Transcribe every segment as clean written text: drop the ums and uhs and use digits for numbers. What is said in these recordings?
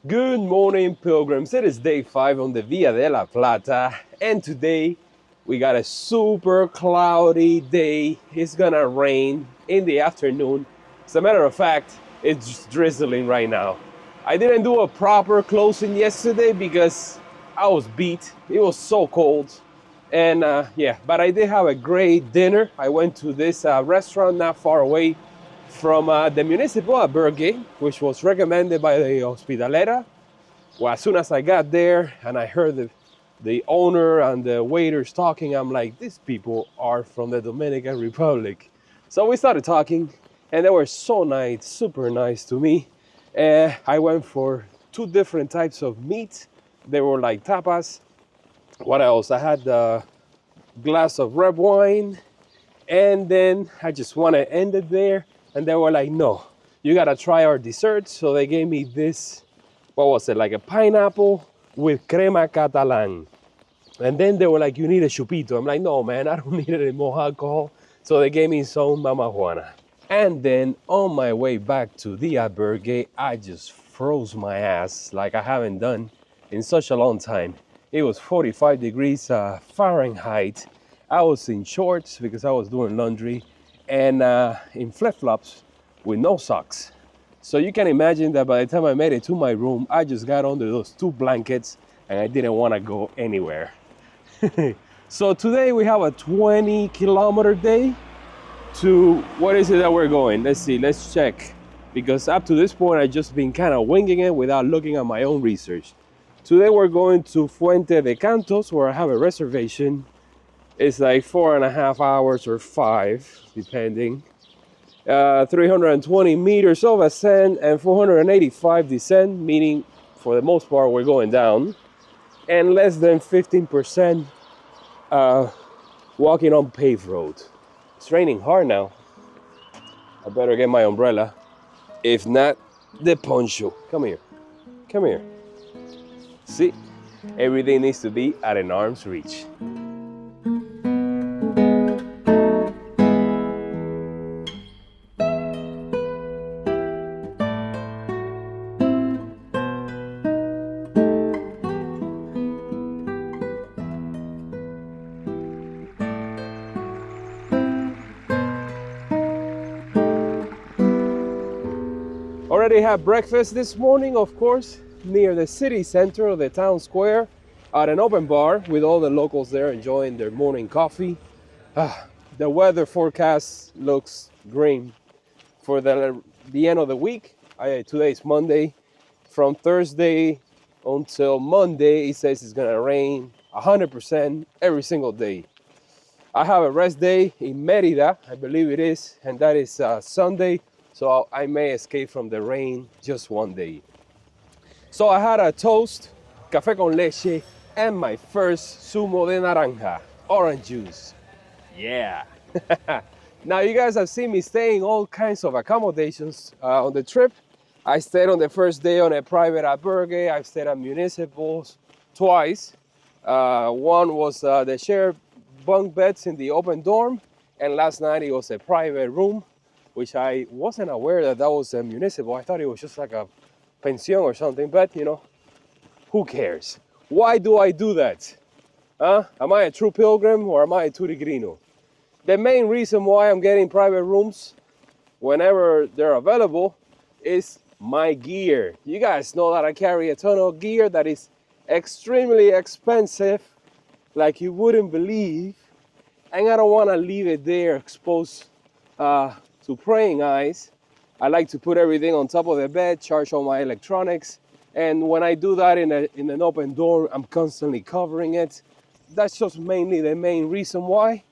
Good morning, pilgrims. It is day 5 on the Via de la Plata, and today we got a super cloudy day. It's gonna rain in the afternoon. As a matter of fact, it's just drizzling right now. I didn't do a proper closing yesterday because I was beat. It was so cold. And yeah, but I did have a great dinner. I went to this restaurant not far away from the municipal albergue, which was recommended by the hospitalera. Well, as soon as I got there and I heard the owner and the waiters talking, I'm like, these people are from the Dominican Republic. So we started talking, and they were so nice, super nice to me. I went for 2 different types of meat. They were like tapas. What else? I had a glass of red wine, and then I just want to end it there. And they were like, no, you gotta try our dessert. So they gave me this, what was it, like a pineapple with crema catalan. And then they were like, you need a chupito. I'm like, no, man, I don't need any more alcohol. So they gave me some Mama Juana. And then on my way back to the albergue, I just froze my ass like I haven't done in such a long time. It was 45 degrees Fahrenheit. I was in shorts because I was doing laundry and in flip-flops with no socks. So you can imagine that by the time I made it to my room, I just got under those 2 blankets and I didn't want to go anywhere. So today we have a 20-kilometer day to, what is it that we're going? Let's see, let's check. Because up to this point, I've just been kind of winging it without looking at my own research. Today we're going to Fuente de Cantos, where I have a reservation. It's like 4.5 hours or 5, depending. 320 meters of ascent and 485 descent, meaning for the most part we're going down, and less than 15% walking on paved road. It's raining hard now. I better get my umbrella. If not, the poncho. Come here. Come here. See? Everything needs to be at an arm's reach. Already had breakfast this morning, of course, near the city center of the town square at an open bar with all the locals there enjoying their morning coffee. The weather forecast looks grim for the end of the week. Today's Monday. From Thursday until Monday, it says it's gonna rain 100% every single day. I have a rest day in Mérida, I believe it is, and that is Sunday. So I may escape from the rain just one day. So I had a toast, café con leche, and my first zumo de naranja, orange juice. Yeah. Now you guys have seen me staying all kinds of accommodations on the trip. I stayed on the first day on a private albergue. I've stayed at municipals twice. One was the shared bunk beds in the open dorm, and last night it was a private room, which I wasn't aware that that was a municipal. I thought it was just like a pension or something, but you know, who cares? Why do I do that? Am I a true pilgrim or am I a turigrino? The main reason why I'm getting private rooms whenever they're available is my gear. You guys know that I carry a ton of gear that is extremely expensive, like you wouldn't believe, and I don't want to leave it there exposed to praying eyes. I like to put everything on top of the bed, charge all my electronics, and when I do that in an open door, I'm constantly covering it. That's just mainly the main reason why,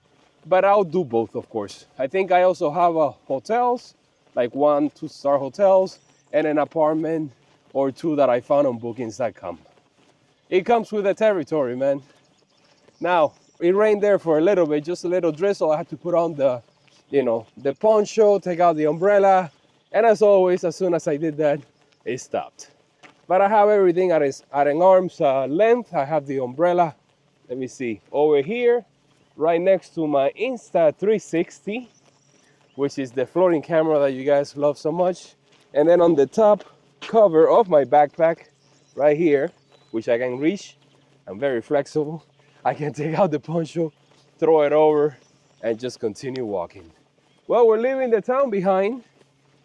but I'll do both, of course. I think I also have hotels, like 1-2 star hotels, and an apartment or 2 that I found on bookings.com. It comes with the territory, man. Now, it rained there for a little bit, just a little drizzle. I had to put on the poncho, take out the umbrella, and as always, as soon as I did that, it stopped. But I have everything at an arm's length. I have the umbrella, let me see, over here, right next to my Insta360, which is the floating camera that you guys love so much. And then on the top cover of my backpack, right here, which I can reach. I'm very flexible. I can take out the poncho, throw it over, and just continue walking. Well, we're leaving the town behind,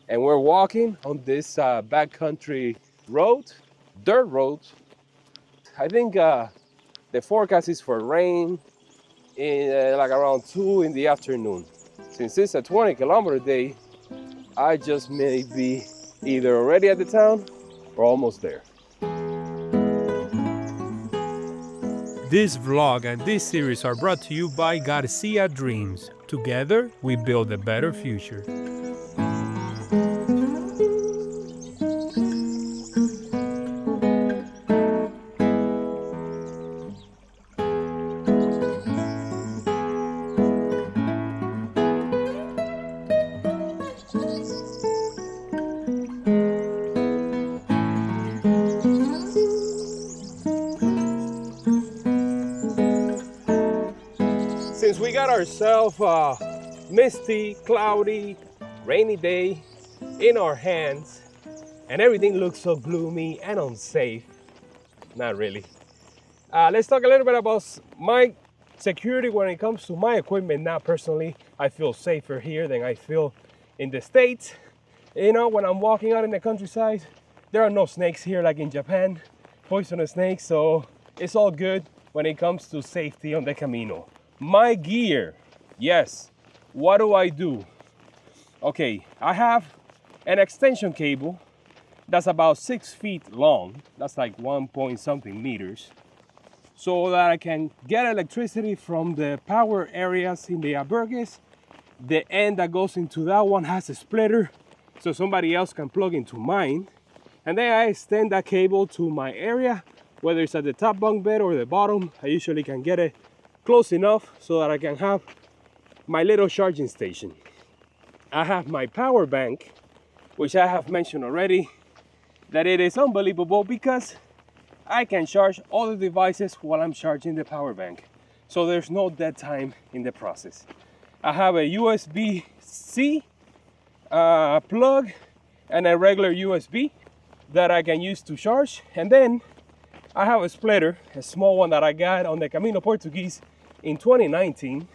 and we're walking on this backcountry road, dirt road. I think the forecast is for rain in like around 2 in the afternoon. Since it's a 20-kilometer day, I just may be either already at the town or almost there. This vlog and this series are brought to you by Garcia Dreams. Together, we build a better future. Since we got ourselves a misty, cloudy, rainy day in our hands, and everything looks so gloomy and unsafe, not really. Let's talk a little bit about my security when it comes to my equipment. Now, personally, I feel safer here than I feel in the States. You know, when I'm walking out in the countryside, there are no snakes here like in Japan, poisonous snakes, so it's all good when it comes to safety on the Camino. My gear, yes, what do? Okay, I have an extension cable that's about 6 feet long. That's like 1 point something meters. So that I can get electricity from the power areas in the albergues. The end that goes into that one has a splitter, so somebody else can plug into mine. And then I extend that cable to my area, whether it's at the top bunk bed or the bottom. I usually can get it close enough so that I can have my little charging station. I have my power bank, which I have mentioned already, that it is unbelievable because I can charge all the devices while I'm charging the power bank. So there's no dead time in the process. I have a USB-C plug and a regular USB that I can use to charge. And then I have a splitter, a small one that I got on the Camino Portuguese in 2019.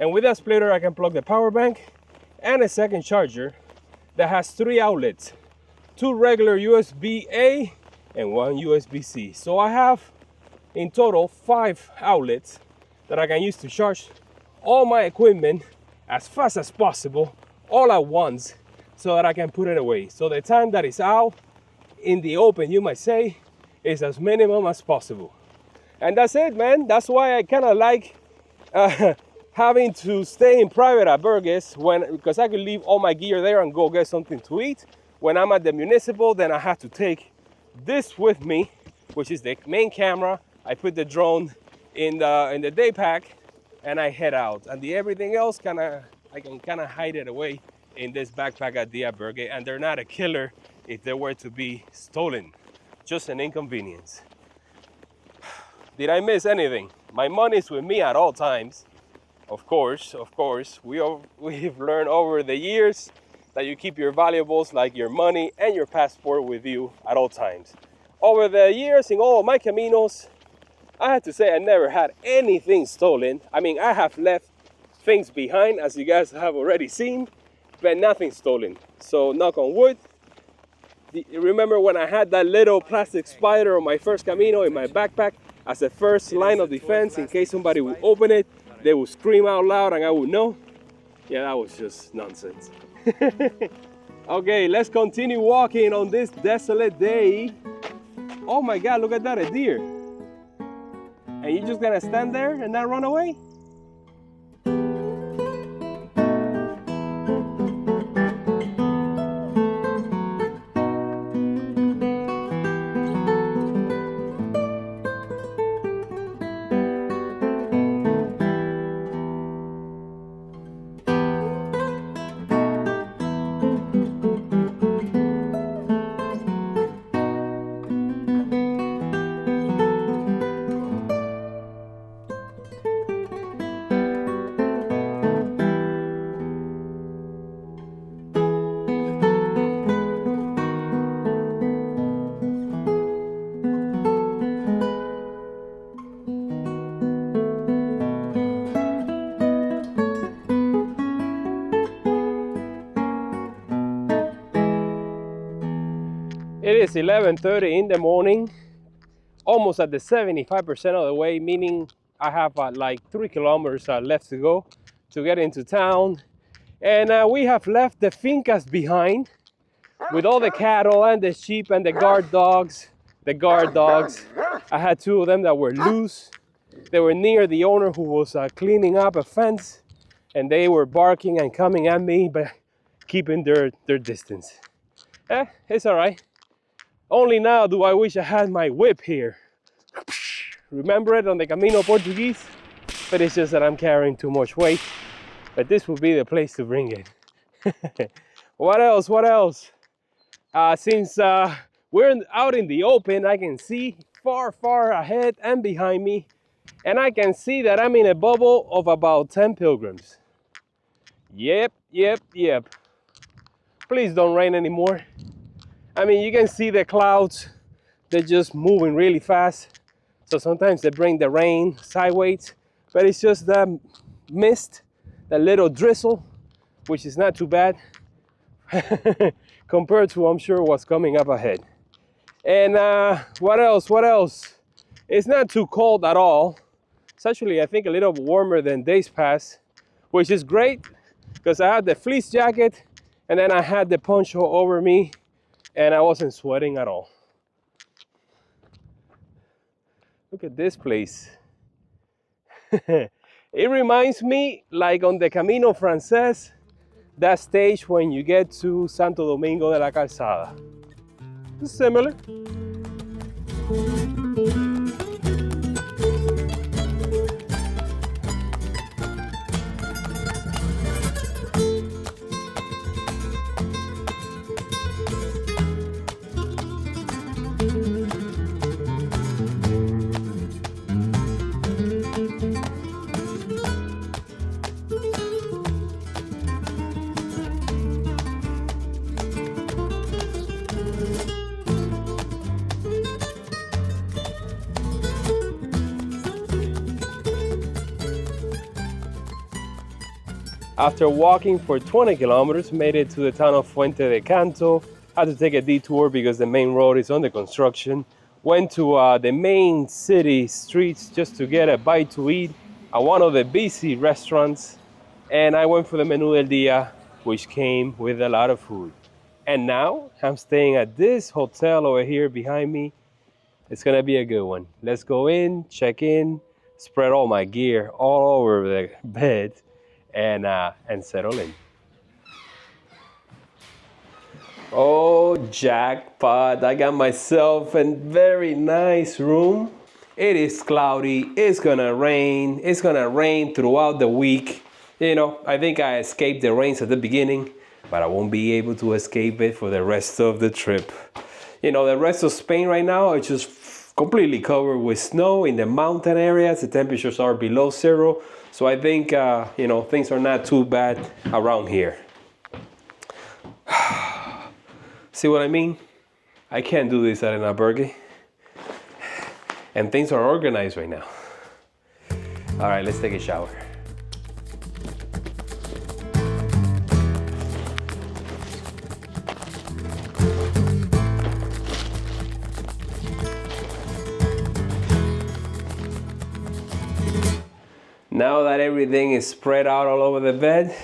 And with that splitter, I can plug the power bank and a second charger that has 3 outlets, 2 regular USB-A and 1 USB-C. So I have in total 5 outlets that I can use to charge all my equipment as fast as possible, all at once, so that I can put it away. So the time that is out in the open, you might say, is as minimum as possible. And that's it, man. That's why I kind of like having to stay in private albergues because I could leave all my gear there and go get something to eat. When I'm at the municipal, then I have to take this with me, which is the main camera. I put the drone in the day pack and I head out. And everything else I can kind of hide it away in this backpack at the albergue. And they're not a killer if they were to be stolen. Just an inconvenience. Did I miss anything? My money's with me at all times. Of course. We've learned over the years that you keep your valuables like your money and your passport with you at all times. Over the years, in all of my Caminos, I have to say I never had anything stolen. I mean, I have left things behind, as you guys have already seen, but nothing stolen. So knock on wood. Remember when I had that little plastic spider on my first Camino in my backpack as a first line of defense in case somebody would open it, they would scream out loud and I would know? Yeah, that was just nonsense. Okay, let's continue walking on this desolate day. Oh my God, look at that, a deer. And you're just gonna stand there and not run away? It's 11:30 in the morning, almost at the 75% of the way, meaning I have like 3 kilometers left to go to get into town. And we have left the fincas behind with all the cattle and the sheep and the guard dogs. The guard dogs, I had 2 of them that were loose. They were near the owner who was cleaning up a fence, and they were barking and coming at me, but keeping their distance. It's all right. Only now do I wish I had my whip here. Remember it on the Camino Portuguese? But it's just that I'm carrying too much weight. But this would be the place to bring it. What else? What else? Since we're out in the open, I can see far ahead and behind me. And I can see that I'm in a bubble of about 10 pilgrims. Yep. Please don't rain anymore. I mean, you can see the clouds. They're just moving really fast. So sometimes they bring the rain sideways, but it's just that mist, that little drizzle, which is not too bad compared to, I'm sure, what's coming up ahead. And what else? It's not too cold at all. It's actually, I think, a little warmer than days past, which is great because I had the fleece jacket and then I had the poncho over me and I wasn't sweating at all. Look at this place. It reminds me, like on the Camino Frances, that stage when you get to Santo Domingo de la Calzada. It's similar. After walking for 20 kilometers, made it to the town of Fuente de Canto. Had to take a detour because the main road is under construction. Went to the main city streets just to get a bite to eat at one of the busy restaurants. And I went for the menú del día, which came with a lot of food. And now I'm staying at this hotel over here behind me. It's gonna be a good one. Let's go in, check in, spread all my gear all over the bed, and settle in. Oh, jackpot. I got myself a very nice room. It is cloudy. It's gonna rain. It's gonna rain throughout the week. You know, I think I escaped the rains at the beginning, but I won't be able to escape it for the rest of the trip. You know, the rest of Spain right now is just completely covered with snow in the mountain areas. The temperatures are below 0. So I think, you know, things are not too bad around here. See what I mean? I can't do this at an albergue. And things are organized right now. All right, let's take a shower. Now that everything is spread out all over the bed,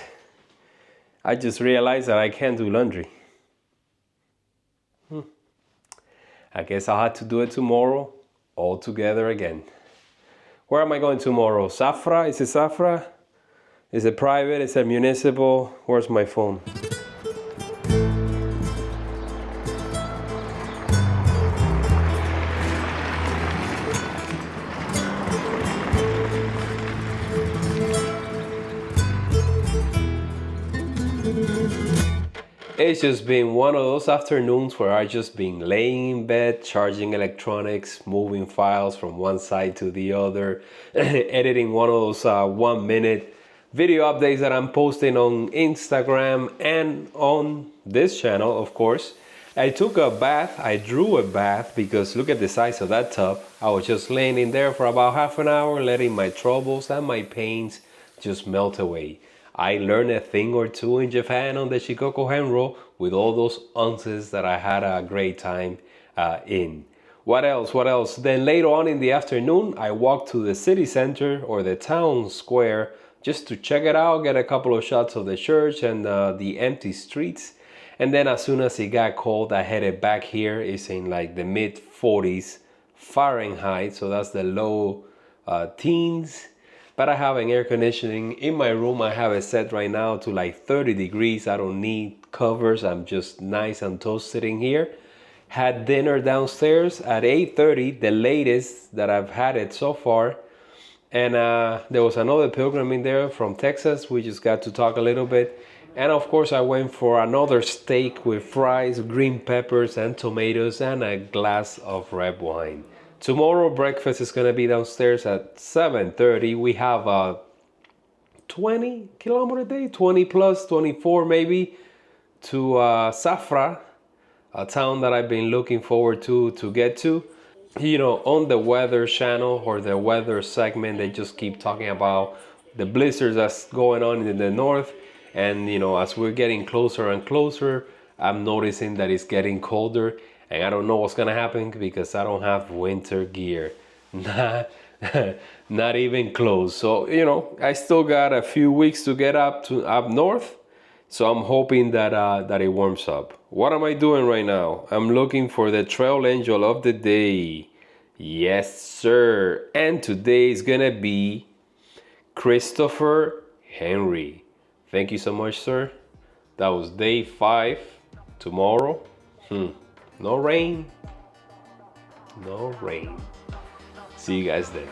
I just realized that I can't do laundry. I guess I'll have to do it tomorrow, all together again. Where am I going tomorrow? Zafra? Is it Zafra? Is it private? Is it municipal? Where's my phone? It's just been one of those afternoons where I just been laying in bed, charging electronics, moving files from one side to the other, editing one of those 1-minute video updates that I'm posting on Instagram and on this channel, of course. I took a bath, I drew a bath because look at the size of that tub. I was just laying in there for about half an hour, letting my troubles and my pains just melt away. I learned a thing or two in Japan on the Shikoku Henro with all those ounces that I had a great time. in. What else? What else? Then later on in the afternoon, I walked to the city center or the town square just to check it out, get a couple of shots of the church and the empty streets. And then as soon as it got cold, I headed back here. It's in like the mid 40s Fahrenheit, so that's the low teens. But I have an air conditioning in my room. I have it set right now to like 30 degrees. I don't need covers. I'm just nice and toast sitting here. Had dinner downstairs at 8:30, the latest that I've had it so far. And there was another pilgrim in there from Texas. We just got to talk a little bit. And of course, I went for another steak with fries, green peppers, and tomatoes, and a glass of red wine. Tomorrow, breakfast is going to be downstairs at 7:30. We have a 20-kilometer day, 20 plus, 24 maybe, to Safra, a town that I've been looking forward to get to. You know, on the weather channel or the weather segment, they just keep talking about the blizzards that's going on in the north. And, you know, as we're getting closer and closer, I'm noticing that it's getting colder. And I don't know what's going to happen because I don't have winter gear. Not, not even close. So, you know, I still got a few weeks to get up north. So I'm hoping that that it warms up. What am I doing right now? I'm looking for the trail angel of the day. Yes, sir. And today is gonna be Christopher Henry. Thank you so much, sir. That was day 5. Tomorrow, no rain. No rain. See you guys then.